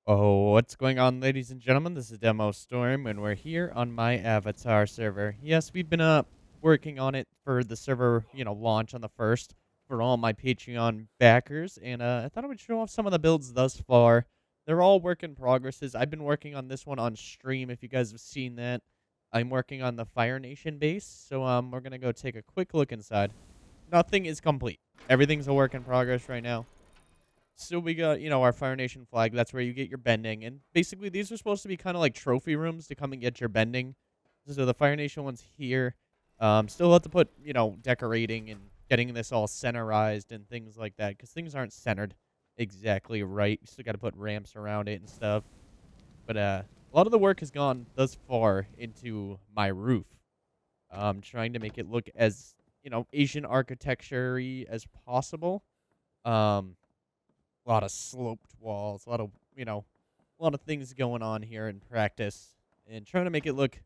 Oh, what's going on, ladies and gentlemen? This is DemoStorm, and we're here on my Avatar server. Yes, we've been working on it for the server, launch on the first for all my Patreon backers, and I thought I would show off some of the builds thus far. They're all work in progresses. I've been working on this one on stream. If you guys have seen that, I'm working on the Fire Nation base, so we're gonna go take a quick look inside. Nothing is complete. Everything's a work in progress right now. So we got, our Fire Nation flag. That's where you get your bending. And basically, these are supposed to be kind of like trophy rooms to come and get your bending. So the Fire Nation one's here. Still have to put, decorating and getting this all centerized and things like that. Because things aren't centered exactly right. You still got to put ramps around it and stuff. But a lot of the work has gone thus far into my roof. Trying to make it look as, Asian architecture-y as possible. A lot of sloped walls, a lot of things going on here in practice, and trying to make it look,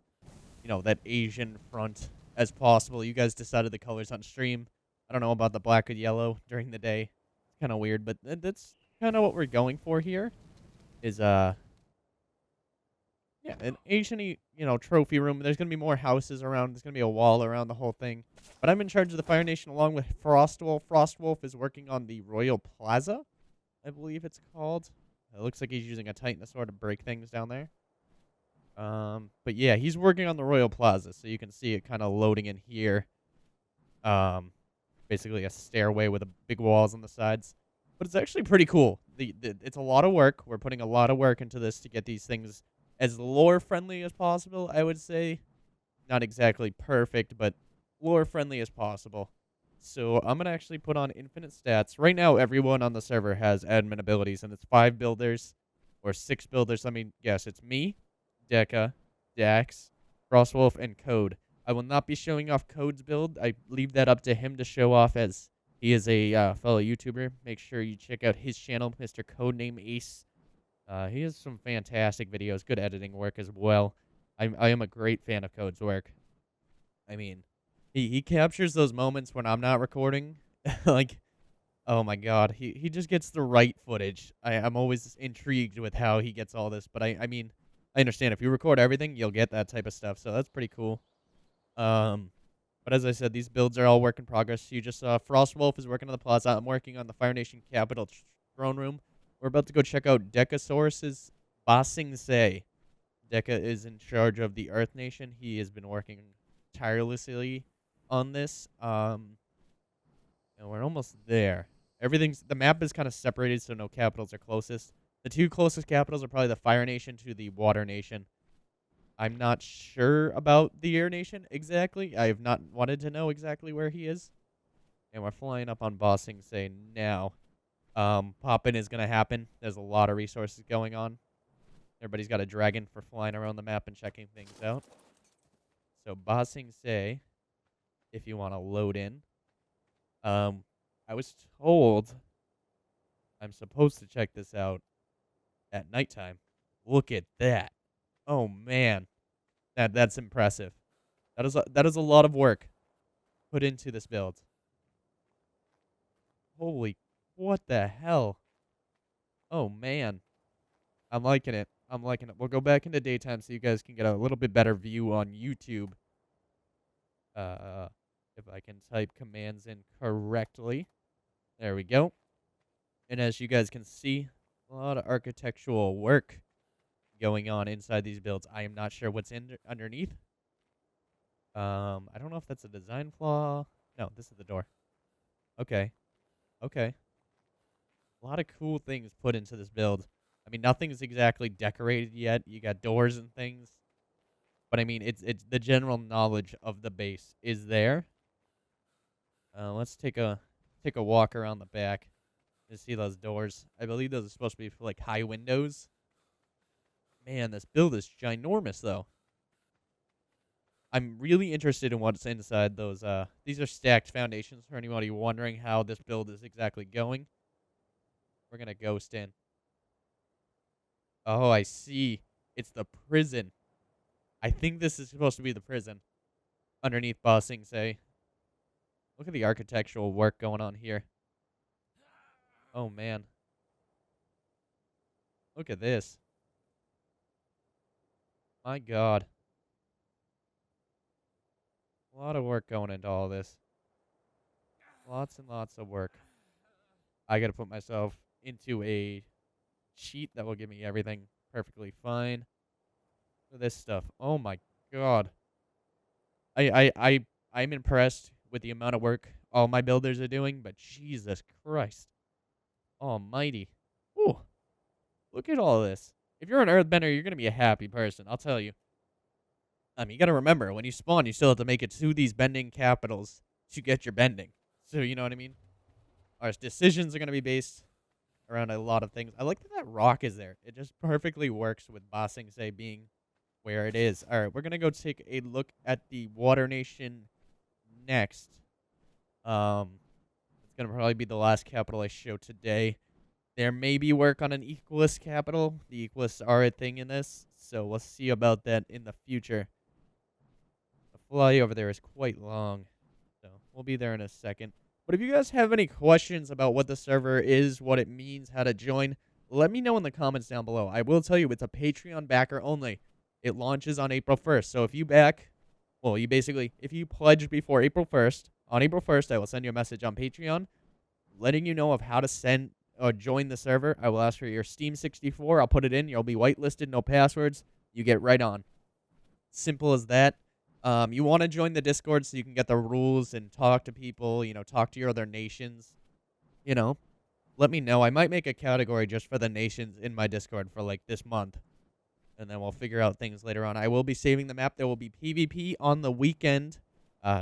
that Asian front as possible. You guys decided the colors on stream. I don't know about the black and yellow during the day. It's kind of weird, but that's kind of what we're going for here. Is yeah, an Asian-y, trophy room. There's gonna be more houses around. There's gonna be a wall around the whole thing. But I'm in charge of the Fire Nation along with Frostwolf. Frostwolf is working on the Royal Plaza, I believe it's called. It looks like he's using a Titanosaur to break things down there. But yeah, he's working on the Royal Plaza, so you can see it kind of loading in here. Basically a stairway with a big walls on the sides. But it's actually pretty cool. It's a lot of work. We're putting a lot of work into this to get these things as lore friendly as possible, I would say. Not exactly perfect, but lore friendly as possible. So I'm going to actually put on infinite stats. Right now, everyone on the server has admin abilities, and it's 5 builders or 6 builders. I mean, yes, it's me, Deca, Dax, Frostwolf, and Code. I will not be showing off Code's build. I leave that up to him to show off, as he is a fellow YouTuber. Make sure you check out his channel, Mr. Codename Ace. He has some fantastic videos, good editing work as well. I am a great fan of Code's work. I mean, he captures those moments when I'm not recording. Like, oh my god, he just gets the right footage. I'm always intrigued with how he gets all this, but I mean, I understand if you record everything, you'll get that type of stuff, so that's pretty cool. Um, but as I said, these builds are all work in progress. You just saw Frostwolf is working on the plaza. I'm working on the Fire Nation Capital throne room. We're about to go check out Decasaurus's Bossing Say. Deca is in charge of the Earth Nation. He has been working tirelessly on this. And we're almost there. The map is kind of separated, so no capitals are closest. The 2 closest capitals are probably the Fire Nation to the Water Nation. I'm not sure about the Air Nation exactly. I have not wanted to know exactly where he is. And we're flying up on Bossing Say now. Pop-in is going to happen. There's a lot of resources going on. Everybody's got a dragon for flying around the map and checking things out. So Bossing Say, if you want to load in. I was told I'm supposed to check this out at nighttime. Look at that. Oh man. That's impressive. That is a lot of work put into this build. Holy, what the hell? Oh man. I'm liking it. I'm liking it. We'll go back into daytime so you guys can get a little bit better view on YouTube. If I can type commands in correctly. There we go. And as you guys can see, a lot of architectural work going on inside these builds. I am not sure what's underneath. I don't know if that's a design flaw. No, this is the door. Okay. Okay. A lot of cool things put into this build. I mean, nothing's exactly decorated yet. You got doors and things. But I mean, it's the general knowledge of the base is there. Let's take a walk around the back to see those doors. I believe those are supposed to be for like high windows. Man, this build is ginormous though. I'm really interested in what's inside those. These are stacked foundations for anybody wondering how this build is exactly going. We're gonna ghost in. Oh, I see. It's the prison. I think this is supposed to be the prison. Underneath Bossing Say. Look at the architectural work going on here. Oh, man. Look at this. My God. A lot of work going into all this. Lots and lots of work. I got to put myself into a sheet that will give me everything perfectly fine. For this stuff. Oh my God. I'm impressed with the amount of work all my builders are doing, but Jesus Christ. Almighty. Ooh. Look at all this. If you're an earthbender, you're going to be a happy person, I'll tell you. You got to remember, when you spawn, you still have to make it to these bending capitals to get your bending. So, you know what I mean? Our decisions are going to be based around a lot of things. I like that rock is there. It just perfectly works with Bossing Say being where it is. All right, we're going to go take a look at the Water Nation next. It's going to probably be the last capital I show today. There may be work on an Equalist capital. The Equalists are a thing in this, so we'll see about that in the future. The fly over there is quite long, so we'll be there in a second. But if you guys have any questions about what the server is, what it means, how to join, let me know in the comments down below. I will tell you it's a Patreon backer only. It launches on April 1st, so if you back, well, if you pledge before April 1st, on April 1st, I will send you a message on Patreon letting you know of how to send or join the server. I will ask for your Steam 64. I'll put it in. You'll be whitelisted, no passwords. You get right on. Simple as that. You want to join the Discord so you can get the rules and talk to people, talk to your other nations. Let me know. I might make a category just for the nations in my Discord for like this month. And then we'll figure out things later on. I will be saving the map. There will be PvP on the weekend.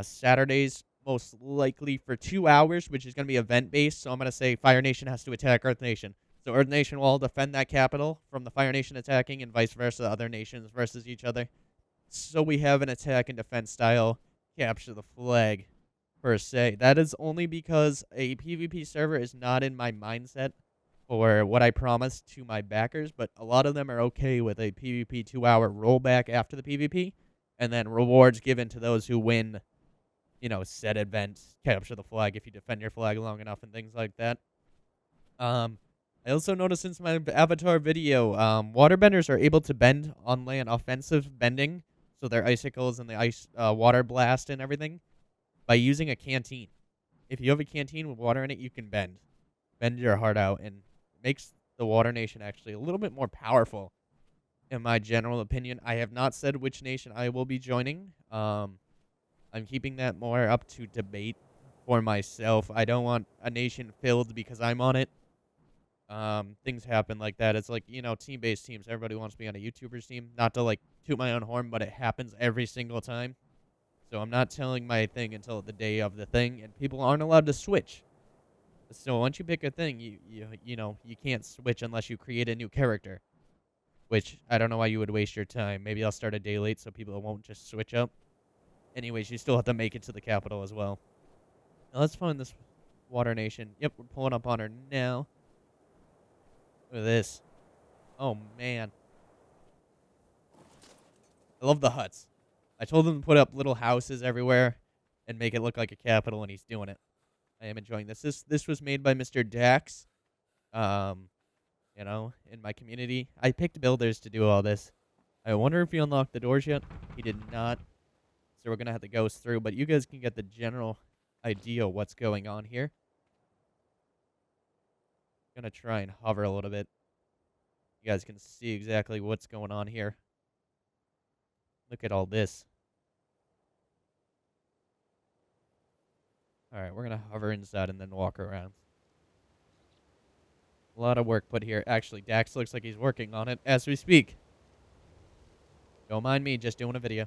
Saturdays, most likely for 2 hours, which is going to be event-based. So I'm going to say Fire Nation has to attack Earth Nation. So Earth Nation will defend that capital from the Fire Nation attacking, and vice versa, other nations versus each other. So we have an attack and defense style capture the flag, per se. That is only because a PvP server is not in my mindset for what I promised to my backers, but a lot of them are okay with a PvP 2-hour rollback after the PvP, and then rewards given to those who win, said event, capture the flag if you defend your flag long enough and things like that. I also noticed since my Avatar video, waterbenders are able to bend on land, offensive bending, so their icicles and the ice water blast and everything, by using a canteen. If you have a canteen with water in it, you can bend your heart out, and makes the Water Nation actually a little bit more powerful, in my general opinion. I have not said which nation I will be joining. I'm keeping that more up to debate for myself. I don't want a nation filled because I'm on it. Things happen like that. It's like, team-based teams. Everybody wants to be on a YouTuber's team. Not to, toot my own horn, but it happens every single time. So I'm not telling my thing until the day of the thing, and people aren't allowed to switch. So once you pick a thing, you can't switch unless you create a new character. Which, I don't know why you would waste your time. Maybe I'll start a day late so people won't just switch up. Anyways, you still have to make it to the capital as well. Now let's find this Water Nation. Yep, we're pulling up on her now. Look at this. Oh, man. I love the huts. I told him to put up little houses everywhere and make it look like a capital, and he's doing it. I am enjoying this. This was made by Mr. Dax, in my community. I picked builders to do all this. I wonder if he unlocked the doors yet. He did not. So we're going to have to go through, but you guys can get the general idea of what's going on here. I'm going to try and hover a little bit. You guys can see exactly what's going on here. Look at all this. All right, we're going to hover inside and then walk around. A lot of work put here. Actually, Dax looks like he's working on it as we speak. Don't mind me, just doing a video.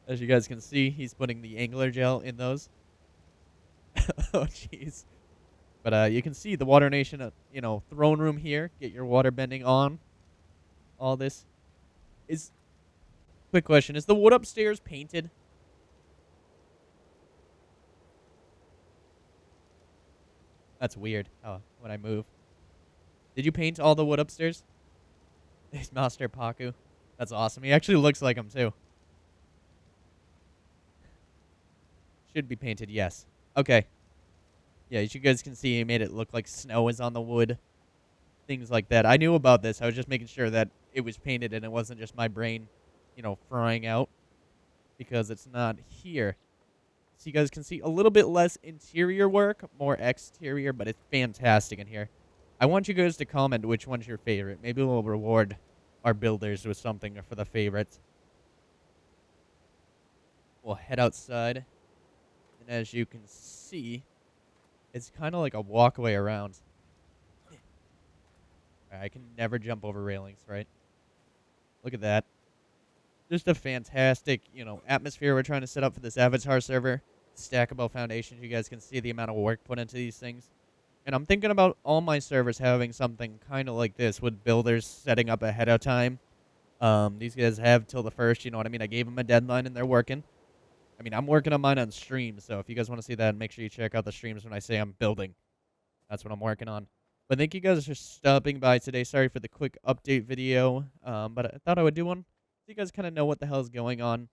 As you guys can see, he's putting the angler gel in those. Oh, jeez. But you can see the Water Nation, throne room here. Get your water bending on. All this. Quick question. Is the wood upstairs painted? That's weird. Oh, when I move. Did you paint all the wood upstairs? He's Master Paku. That's awesome. He actually looks like him, too. Should be painted, yes. Okay. Yeah, as you guys can see, he made it look like snow is on the wood. things like that. I knew about this. I was just making sure that it was painted and it wasn't just my brain, frying out because it's not here. So you guys can see a little bit less interior work, more exterior, but it's fantastic in here. I want you guys to comment which one's your favorite. Maybe we'll reward our builders with something for the favorites. We'll head outside. And as you can see, it's kind of like a walkway around. I can never jump over railings, right? Look at that. Just a fantastic, atmosphere we're trying to set up for this Avatar server. Stackable foundations. You guys can see the amount of work put into these things. And I'm thinking about all my servers having something kind of like this with builders setting up ahead of time. These guys have till the 1st, you know what I mean? I gave them a deadline and they're working. I mean, I'm working on mine on stream, so if you guys want to see that, make sure you check out the streams when I say I'm building. That's what I'm working on. But thank you guys for stopping by today. Sorry for the quick update video, but I thought I would do one so you guys kind of know what the hell is going on.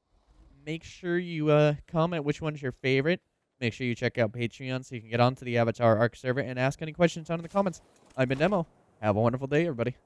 Make sure you comment which one's your favorite. Make sure you check out Patreon so you can get onto the AvatArk server and ask any questions down in the comments. I've been Demo. Have a wonderful day, everybody.